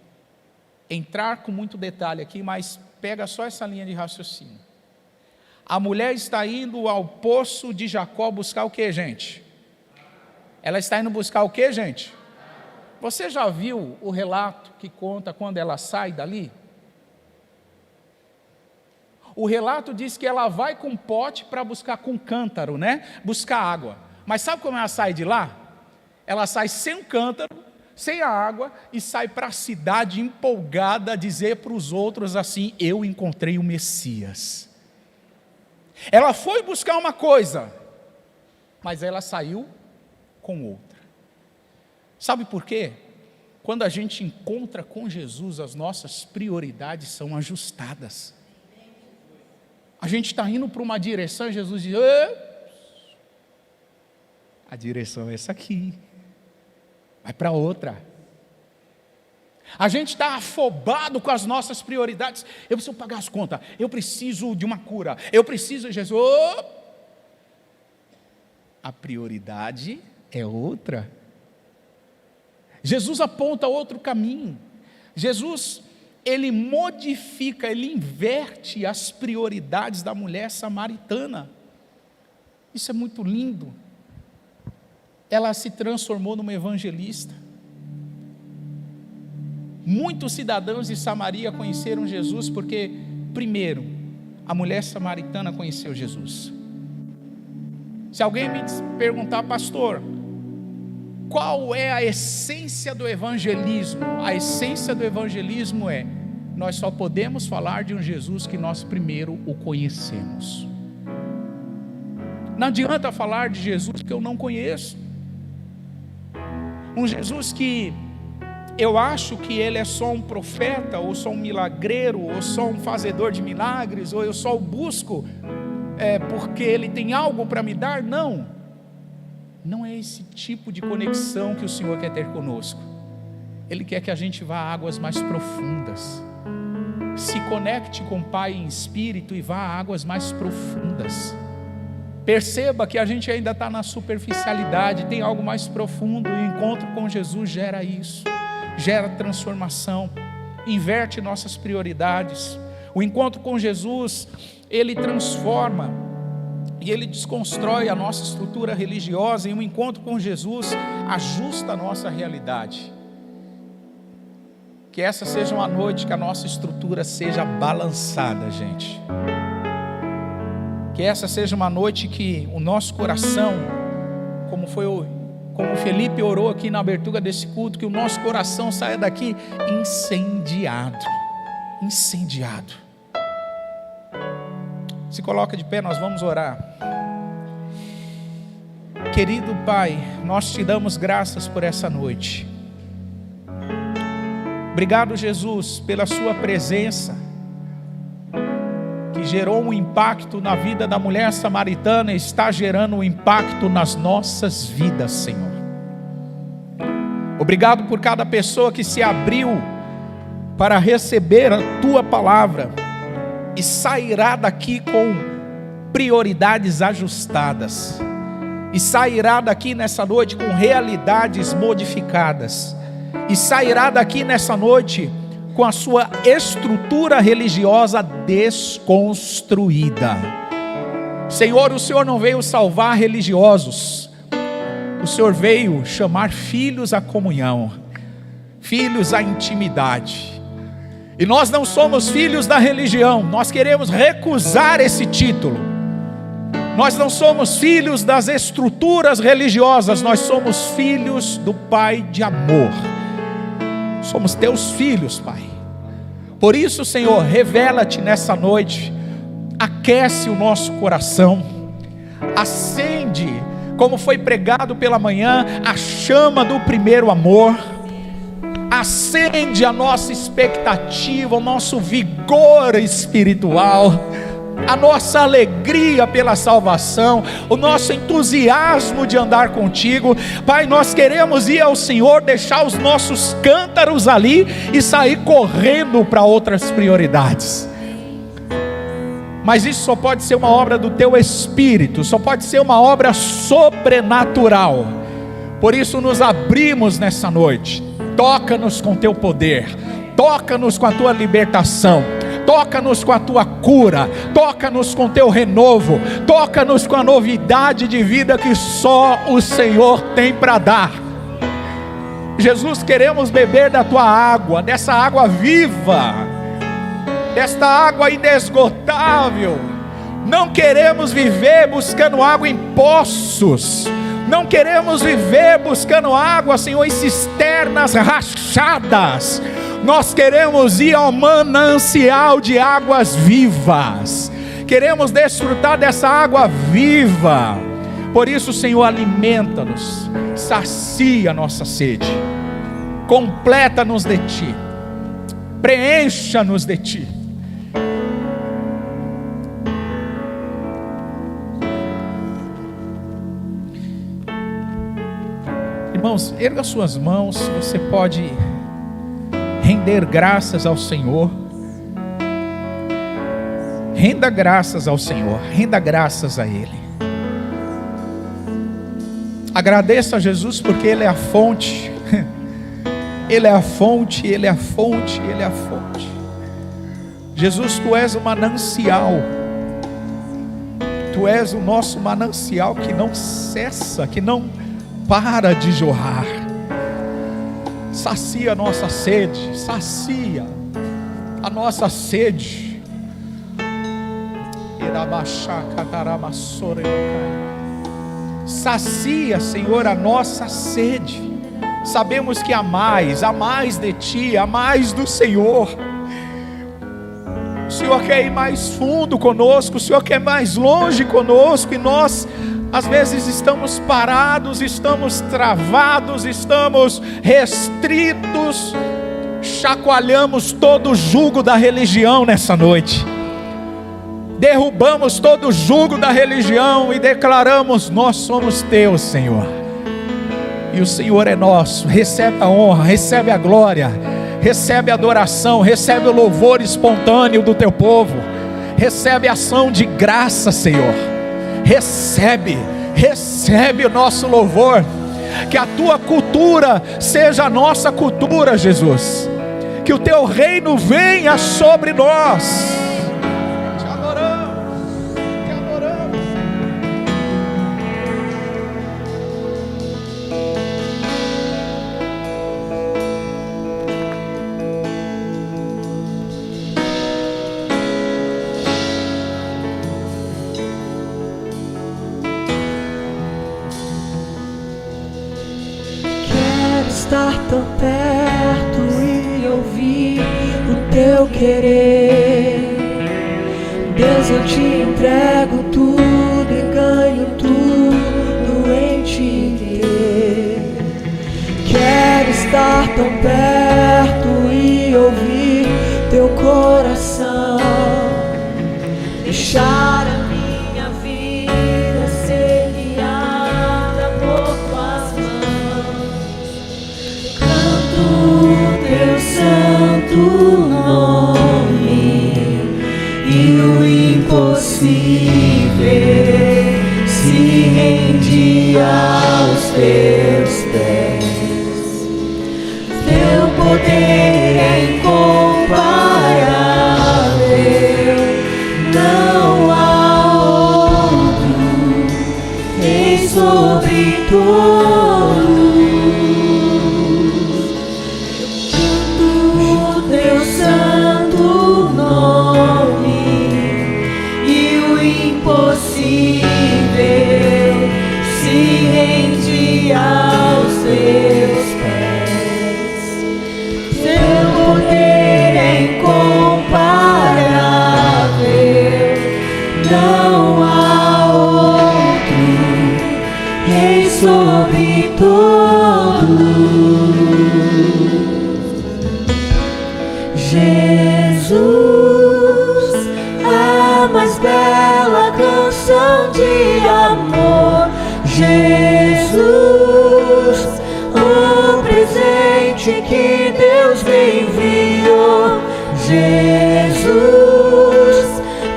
S1: entrar com muito detalhe aqui, mas pega só essa linha de raciocínio. A mulher está indo ao poço de Jacó buscar o que, gente? Ela está indo buscar o que, gente? Você já viu o relato que conta quando ela sai dali? O relato diz que ela vai com um pote para buscar, com um cântaro, né? Buscar água. Mas sabe como ela sai de lá? Ela sai sem um cântaro, sem a água, e sai para a cidade empolgada a dizer para os outros assim: eu encontrei o Messias. Ela foi buscar uma coisa, mas ela saiu com outra. Sabe por quê? Quando a gente encontra com Jesus, as nossas prioridades são ajustadas. A gente está indo para uma direção e Jesus diz: a direção é essa aqui, vai para outra. A gente está afobado com as nossas prioridades. Eu preciso pagar as contas, eu preciso de uma cura, eu preciso de Jesus. A prioridade é outra. Jesus aponta outro caminho. Jesus, ele modifica, ele inverte as prioridades da mulher samaritana. Isso é muito lindo. Ela se transformou numa evangelista. Muitos cidadãos de Samaria conheceram Jesus porque, primeiro, a mulher samaritana conheceu Jesus. Se alguém me perguntar: pastor, qual é a essência do evangelismo? A essência do evangelismo é: nós só podemos falar de um Jesus que nós primeiro o conhecemos. Não adianta falar de Jesus que eu não conheço. Um Jesus que eu acho que ele é só um profeta, ou só um milagreiro, ou só um fazedor de milagres, ou eu só o busco porque ele tem algo para me dar. Não. Não é esse tipo de conexão que o Senhor quer ter conosco. Ele quer que a gente vá a águas mais profundas. Se conecte com o Pai em espírito e vá a águas mais profundas. Perceba que a gente ainda está na superficialidade, tem algo mais profundo, e o encontro com Jesus gera isso, gera transformação, inverte nossas prioridades. O encontro com Jesus, ele transforma e ele desconstrói a nossa estrutura religiosa, e o encontro com Jesus ajusta a nossa realidade. Que essa seja uma noite que a nossa estrutura seja balançada, gente. Que essa seja uma noite que o nosso coração, como o Felipe orou aqui na abertura desse culto, que o nosso coração saia daqui incendiado. Se coloca de pé, nós vamos orar. Querido Pai, nós te damos graças por essa noite. Obrigado, Jesus, pela sua presença, que gerou um impacto na vida da mulher samaritana e está gerando um impacto nas nossas vidas, Senhor. Obrigado por cada pessoa que se abriu para receber a tua palavra e sairá daqui com prioridades ajustadas, e sairá daqui nessa noite com realidades modificadas, e sairá daqui nessa noite com a sua estrutura religiosa desconstruída. Senhor, o Senhor não veio salvar religiosos, o Senhor veio chamar filhos à comunhão, filhos à intimidade. E nós não somos filhos da religião, nós queremos recusar esse título. Nós não somos filhos das estruturas religiosas, nós somos filhos do Pai de amor. Somos teus filhos, Pai. Por isso, Senhor, revela-te nessa noite, aquece o nosso coração, acende, como foi pregado pela manhã, a chama do primeiro amor, acende a nossa expectativa, o nosso vigor espiritual, a nossa alegria pela salvação, o nosso entusiasmo de andar contigo. Pai, nós queremos ir ao Senhor, deixar os nossos cântaros ali e sair correndo para outras prioridades. Mas isso só pode ser uma obra do teu Espírito, só pode ser uma obra sobrenatural. Por isso nos abrimos nessa noite. Toca-nos com teu poder, toca-nos com a tua libertação, toca-nos com a tua cura, toca-nos com teu renovo, toca-nos com a novidade de vida que só o Senhor tem para dar. Jesus, queremos beber da tua água, dessa água viva, desta água inesgotável. Não queremos viver buscando água em poços, não queremos viver buscando água, Senhor, em cisternas rachadas. Nós queremos ir ao manancial de águas vivas, queremos desfrutar dessa água viva. Por isso, Senhor, alimenta-nos, sacia a nossa sede, completa-nos de Ti, preencha-nos de Ti. Irmãos, erga suas mãos, você pode render graças ao Senhor. Renda graças ao Senhor, renda graças a Ele. Agradeça a Jesus porque Ele é a fonte. Ele é a fonte, Ele é a fonte, Ele é a fonte. Jesus, Tu és o manancial. Tu és o nosso manancial que não cessa, que não para de jorrar. Sacia a nossa sede, sacia a nossa sede. Sacia, Senhor, a nossa sede. Sabemos que há mais de Ti, há mais do Senhor. O Senhor quer ir mais fundo conosco, o Senhor quer ir mais longe conosco, e nós às vezes estamos parados, estamos travados, estamos restritos, chacoalhamos todo o jugo da religião nessa noite. derrubamos todo o jugo da religião e declaramos: nós somos teus, Senhor, e o Senhor é nosso. Recebe a honra, recebe a glória, recebe a adoração, recebe o louvor espontâneo do teu povo, recebe a ação de graça, Senhor. Recebe o nosso louvor. Que a tua cultura seja a nossa cultura, Jesus. Que o teu reino venha sobre nós. Te adoramos, te adoramos.
S2: Estar tão perto e ouvir o teu querer. Deus, eu te entrego tudo e ganho tudo em te ter. Quero estar tão perto e ouvir teu coração, deixar a minha vida ser guiada por tuas mãos. Teu santo nome e o impossível se rende aos teus pés. Teu poder é incomparável, não há outro rei sobre todos. Aos teus pés, teu poder é incomparável, não há outro rei sobre todos. Jesus, a mais bela canção de amor. Jesus, o presente que Deus me enviou. Jesus,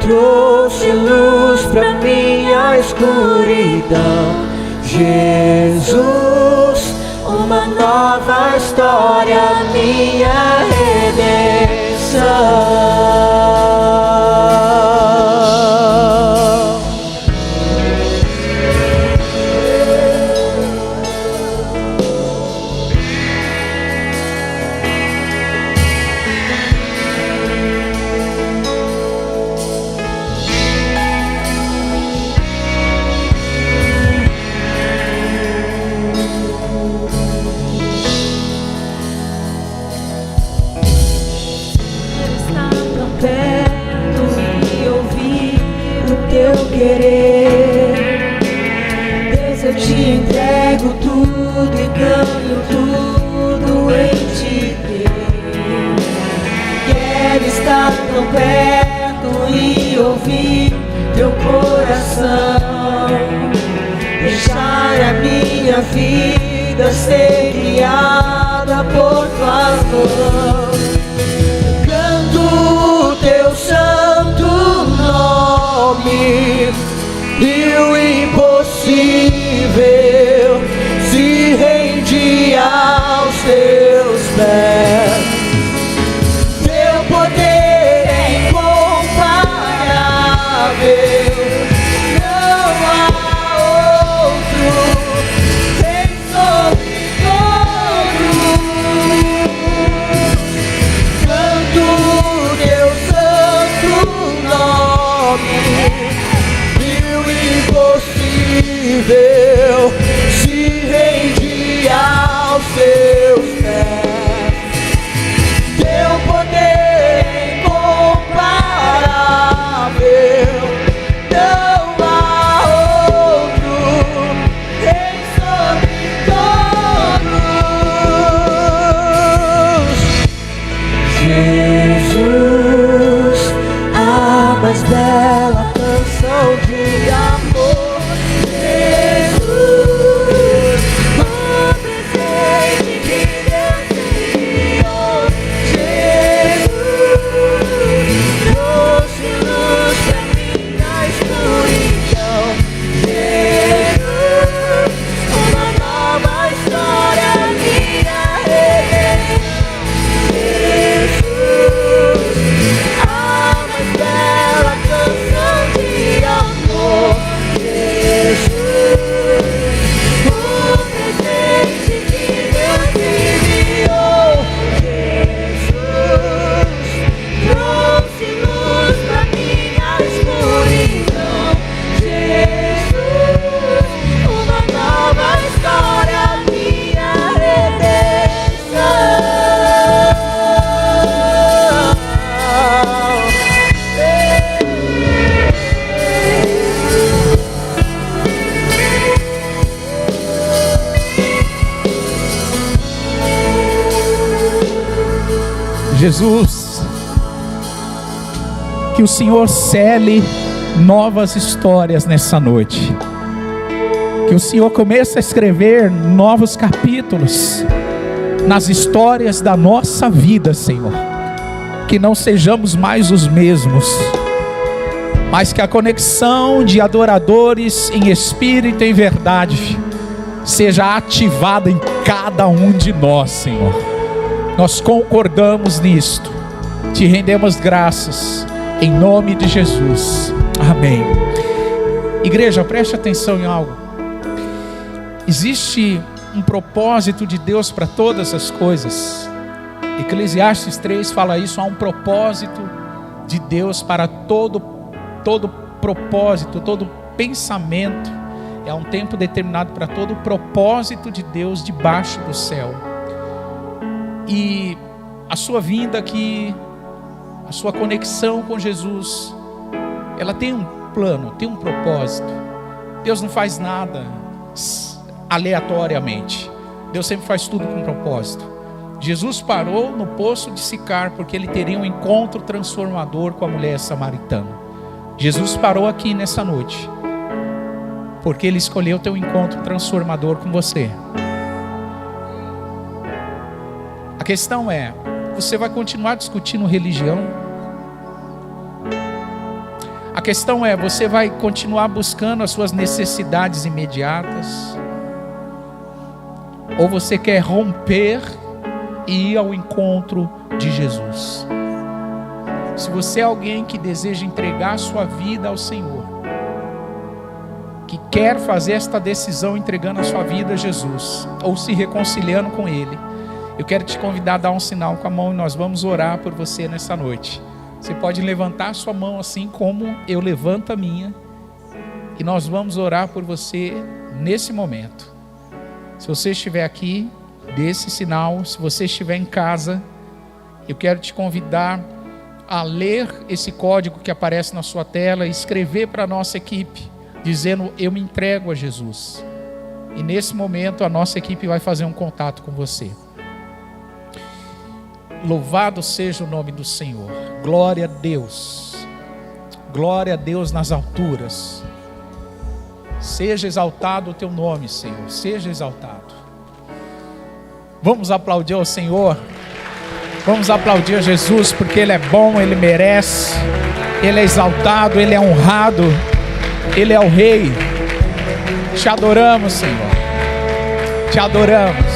S2: trouxe luz pra minha escuridão. Jesus, uma nova história, minha redenção. Deus, eu te entrego tudo e ganho tudo em te ter. Quero estar tão perto e ouvir teu coração, deixar a minha vida ser guiada por tuas mãos. Canto teu santo nome e o impossível se rende aos teus pés. Teu poder é incomparável, não há outro rei sobre todos. Canto teu santo nome, impossível se rende aos teus pés. Teu poder é incomparável, não há outro rei sobre todos. Jesus, a mais bela
S1: Jesus, que o Senhor cele novas histórias nessa noite. Que o Senhor comece a escrever novos capítulos nas histórias da nossa vida, Senhor. Que não sejamos mais os mesmos, mas que a conexão de adoradores em espírito e em verdade seja ativada em cada um de nós, Senhor. Nós concordamos nisto, te rendemos graças, em nome de Jesus, amém. Igreja, preste atenção em algo. Existe um propósito de Deus para todas as coisas. Eclesiastes 3 fala isso, há um propósito de Deus para todo propósito, todo pensamento. É um tempo determinado para todo propósito de Deus debaixo do céu. E a sua vinda aqui, a sua conexão com Jesus, ela tem um plano, tem um propósito. Deus não faz nada aleatoriamente. Deus sempre faz tudo com propósito. Jesus parou no poço de Sicar porque ele teria um encontro transformador com a mulher samaritana. Jesus parou aqui nessa noite porque ele escolheu ter um encontro transformador com você. A questão é, você vai continuar discutindo religião? A questão é, você vai continuar buscando as suas necessidades imediatas? Ou você quer romper e ir ao encontro de Jesus? Se você é alguém que deseja entregar a sua vida ao Senhor, que quer fazer esta decisão entregando a sua vida a Jesus, ou se reconciliando com Ele, eu quero te convidar a dar um sinal com a mão e nós vamos orar por você nessa noite. Você pode levantar a sua mão assim como eu levanto a minha, e nós vamos orar por você nesse momento. Se você estiver aqui, dê esse sinal. Se você estiver em casa, eu quero te convidar a ler esse código que aparece na sua tela e escrever para a nossa equipe, dizendo: eu me entrego a Jesus. E nesse momento a nossa equipe vai fazer um contato com você. Louvado seja o nome do Senhor. Glória a Deus. Glória a Deus nas alturas. Seja exaltado o teu nome, Senhor. Seja exaltado. Vamos aplaudir ao Senhor. Vamos aplaudir a Jesus, porque Ele é bom, Ele merece. Ele é exaltado, Ele é honrado. Ele é o Rei. Te adoramos, Senhor. Te adoramos.